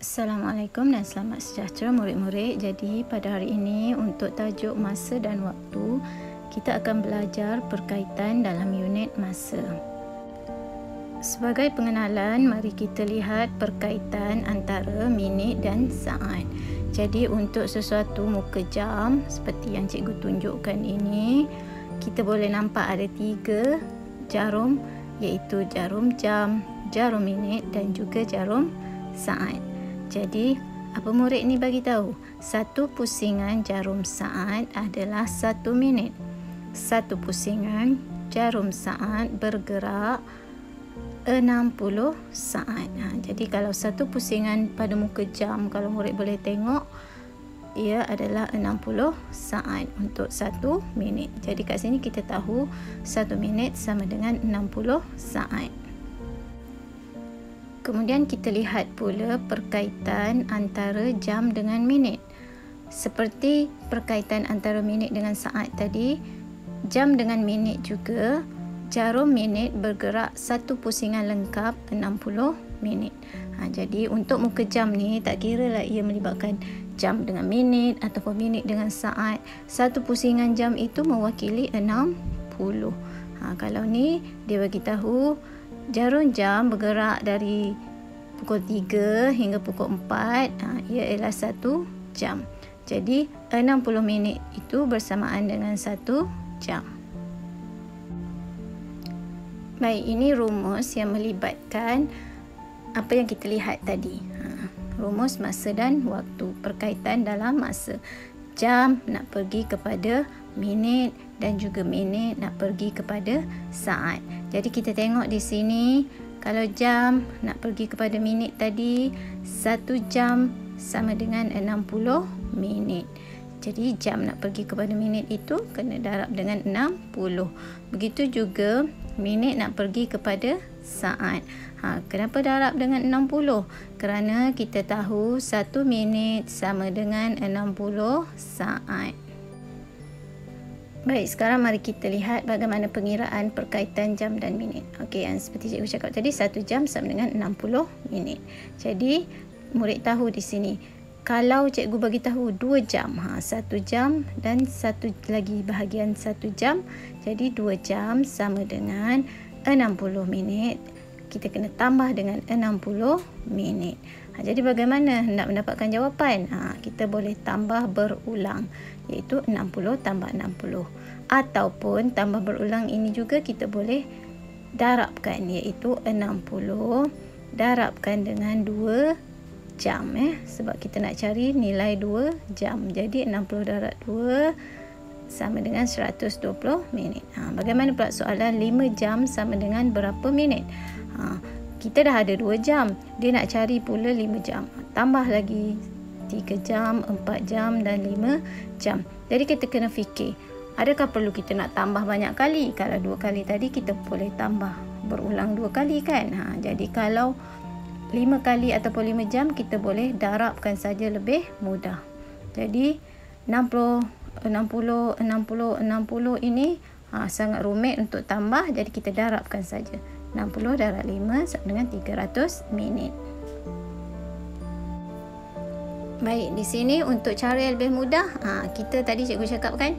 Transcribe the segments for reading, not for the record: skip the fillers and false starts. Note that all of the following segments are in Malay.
Assalamualaikum dan selamat sejahtera murid-murid. Jadi pada hari ini untuk tajuk masa dan waktu, kita akan belajar perkaitan dalam unit masa. Sebagai pengenalan, mari kita lihat perkaitan antara minit dan saat. Jadi untuk sesuatu muka jam seperti yang cikgu tunjukkan ini, kita boleh nampak ada 3 jarum, iaitu jarum jam, jarum minit dan juga jarum saat. Jadi, apa murid ni bagi tahu? Satu pusingan jarum saat adalah 1 minit. Satu pusingan jarum saat bergerak 60 saat. Jadi kalau satu pusingan pada muka jam, kalau murid boleh tengok, ia adalah 60 saat untuk 1 minit. Jadi kat sini kita tahu 1 minit sama dengan 60 saat. Kemudian kita lihat pula perkaitan antara jam dengan minit. Seperti perkaitan antara minit dengan saat tadi, jam dengan minit juga, jarum minit bergerak satu pusingan lengkap 60 minit. Jadi untuk muka jam ni, tak kira lah ia melibatkan jam dengan minit ataupun minit dengan saat. Satu pusingan jam itu mewakili 60. Kalau ni, dia bagi tahu jarum jam bergerak dari pukul 3 hingga pukul 4, ia ialah 1 jam. Jadi 60 minit itu bersamaan dengan 1 jam. Baik, ini rumus yang melibatkan apa yang kita lihat tadi. Rumus masa dan waktu, perkaitan dalam masa. Jam nak pergi kepada minit dan juga minit nak pergi kepada saat. Jadi kita tengok di sini, kalau jam nak pergi kepada minit tadi, 1 jam sama dengan 60 minit. Jadi jam nak pergi kepada minit itu kena darab dengan 60. Begitu juga minit nak pergi kepada saat. Kenapa darab dengan 60? Kerana kita tahu 1 minit sama dengan 60 saat. Baik, sekarang mari kita lihat bagaimana pengiraan perkaitan jam dan minit. Okey, yang seperti cikgu cakap tadi, 1 jam sama dengan 60 minit. Jadi, murid tahu di sini, kalau cikgu bagi tahu 2 jam, 1 jam dan satu lagi bahagian 1 jam, jadi 2 jam sama dengan 60 minit. Kita kena tambah dengan 60 minit. Jadi bagaimana nak mendapatkan jawapan? Kita boleh tambah berulang, iaitu 60 tambah 60. Ataupun tambah berulang ini juga kita boleh darabkan, iaitu 60 darabkan dengan 2 jam. Sebab kita nak cari nilai 2 jam. Jadi 60 darab 2 sama dengan 120 minit. Bagaimana pula soalan 5 jam sama dengan berapa minit? Kita dah ada 2 jam. Dia nak cari pula 5 jam. Tambah lagi 3 jam, 4 jam dan 5 jam. Jadi kita kena fikir, adakah perlu kita nak tambah banyak kali? Kalau 2 kali tadi kita boleh tambah berulang 2 kali kan? Jadi kalau 5 kali ataupun 5 jam, kita boleh darabkan saja, lebih mudah. Jadi 60 ini sangat rumit untuk tambah. Jadi kita darabkan saja. 60 darab 5 sama dengan 300 minit. Baik, di sini untuk cara yang lebih mudah, kita tadi cikgu cakap kan,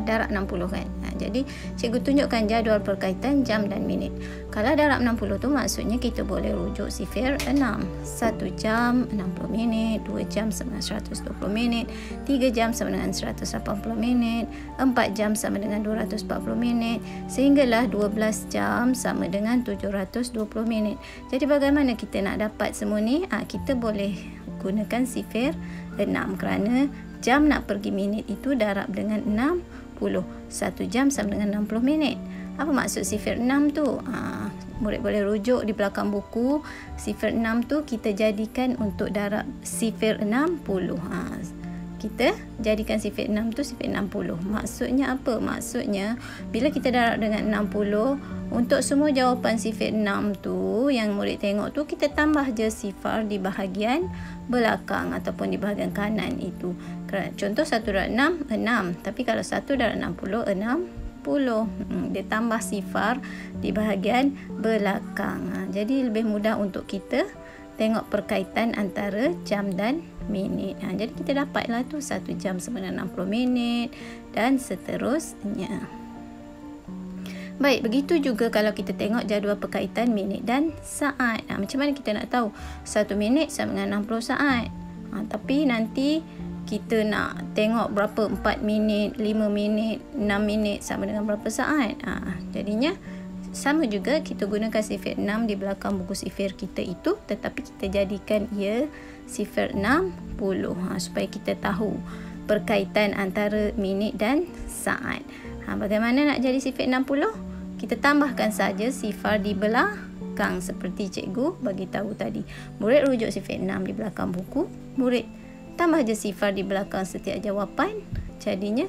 darab 60 kan. Jadi cikgu tunjukkan jadual perkaitan jam dan minit. Kalau darab 60 tu maksudnya kita boleh rujuk sifir 6. 1 jam 60 minit, 2 jam sama dengan 120 minit, 3 jam sama dengan 180 minit, 4 jam sama dengan 240 minit, sehinggalah 12 jam sama dengan 720 minit. Jadi bagaimana kita nak dapat semua ni? Kita boleh gunakan sifir 6 kerana jam nak pergi minit itu darab dengan 60. 1 jam sama dengan 60 minit. Apa maksud sifir 6 tu? Murid boleh rujuk di belakang buku. Sifir 6 tu kita jadikan untuk darab sifir 60. Kita jadikan sifir 6 tu sifir 60. Maksudnya apa? Maksudnya bila kita darab dengan 60, untuk semua jawapan sifir 6 tu yang murid tengok tu, kita tambah je sifar di bahagian belakang ataupun di bahagian kanan itu. Contoh 1 darab 6, 6. Tapi kalau 1 darab 60, 60. Dia tambah sifar di bahagian belakang. Jadi lebih mudah untuk kita tengok perkaitan antara jam dan minit. Jadi kita dapatlah tu 1 jam sama dengan 60 minit dan seterusnya. Baik, begitu juga kalau kita tengok jadual perkaitan minit dan saat. Macam mana kita nak tahu 1 minit sama dengan 60 saat? Tapi nanti kita nak tengok berapa 4 minit, 5 minit, 6 minit sama dengan berapa saat. Jadinya sama juga kita gunakan sifir 6 di belakang buku sifir kita itu, tetapi kita jadikan ia sifir 60 supaya kita tahu perkaitan antara minit dan saat. Bagaimana nak jadi sifir 60? Kita tambahkan saja sifar di belakang seperti cikgu bagi tahu tadi. Murid rujuk sifir 6 di belakang buku, murid tambah je sifar di belakang setiap jawapan, jadinya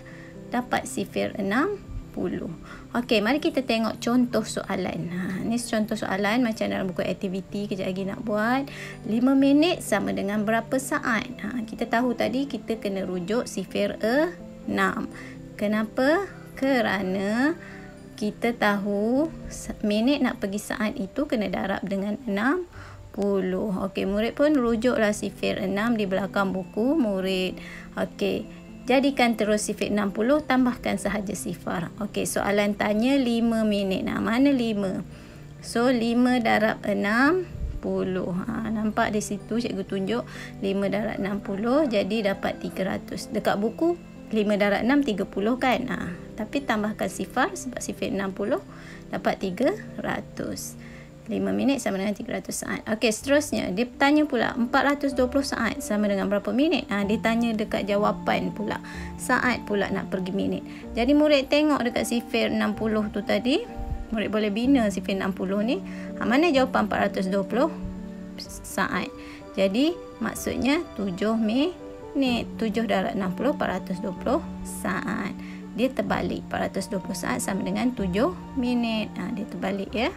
dapat sifir 60. Okey, mari kita tengok contoh soalan. Ni contoh soalan macam dalam buku aktiviti kejap lagi nak buat. 5 minit sama dengan berapa saat? Kita tahu tadi kita kena rujuk sifir 6. Kenapa? Kerana kita tahu minit nak pergi saat itu kena darab dengan 60. Okey, murid pun rujuklah sifir 6 di belakang buku murid. Okey, jadikan terus sifir 60, tambahkan sahaja sifar. Okey, soalan tanya 5 minit. Mana 5? So, 5 darab 60. Nampak di situ cikgu tunjuk 5 darab 60, jadi dapat 300. Dekat buku, 5 darab 6, 30 kan? Tapi tambahkan sifar sebab sifir 60, dapat 300. 5 minit sama dengan 300 saat. Okey, seterusnya dia tanya pula 420 saat sama dengan berapa minit? Dia tanya dekat jawapan pula. Saat pula nak pergi minit. Jadi murid tengok dekat sifir 60 tu tadi, murid boleh bina sifir 60 ni. Mana jawapan 420 saat? Jadi maksudnya 7 minit. 7 darab 60, 420 saat. Dia terbalik. 420 saat sama dengan 7 minit. Dia terbalik ya.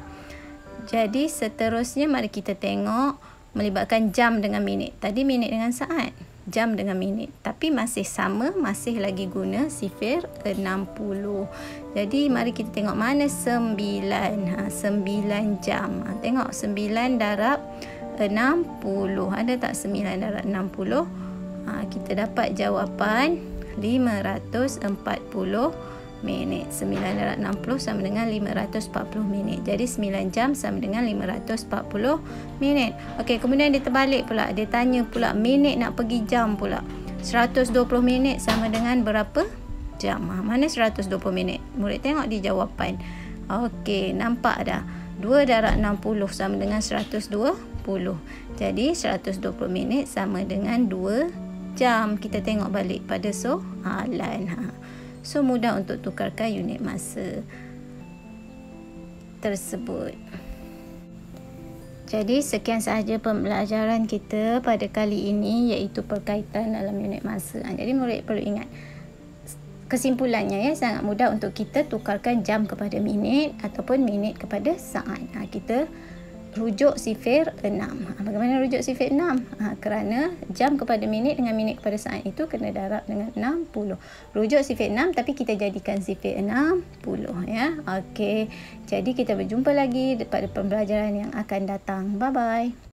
Jadi seterusnya mari kita tengok melibatkan jam dengan minit. Tadi minit dengan saat, jam dengan minit. Tapi masih sama, masih lagi guna sifir 60. Jadi mari kita tengok mana 9. 9 jam. Tengok 9 darab 60. Ada tak 9 darab 60? Kita dapat jawapan 540 minit. 9 darab 60 sama dengan 540 minit. Jadi 9 jam sama dengan 540 minit. Okey, kemudian dia terbalik pula. Dia tanya pula minit nak pergi jam pula. 120 minit sama dengan berapa jam? Mana 120 minit? Murid tengok di jawapan. Okey, nampak dah. 2 darab 60 sama dengan 120. Jadi 120 minit sama dengan 2 jam. Kita tengok balik pada soalan. So, mudah untuk tukarkan unit masa tersebut. Jadi, sekian sahaja pembelajaran kita pada kali ini, iaitu perkaitan dalam unit masa. Jadi, murid perlu ingat, kesimpulannya ya, sangat mudah untuk kita tukarkan jam kepada minit ataupun minit kepada saat. Kita rujuk sifir 6. Bagaimana rujuk sifir 6? Kerana jam kepada minit dengan minit kepada saat itu kena darab dengan 60. Rujuk sifir 6 tapi kita jadikan sifir 60 ya. Okey. Jadi kita berjumpa lagi pada pembelajaran yang akan datang. Bye bye.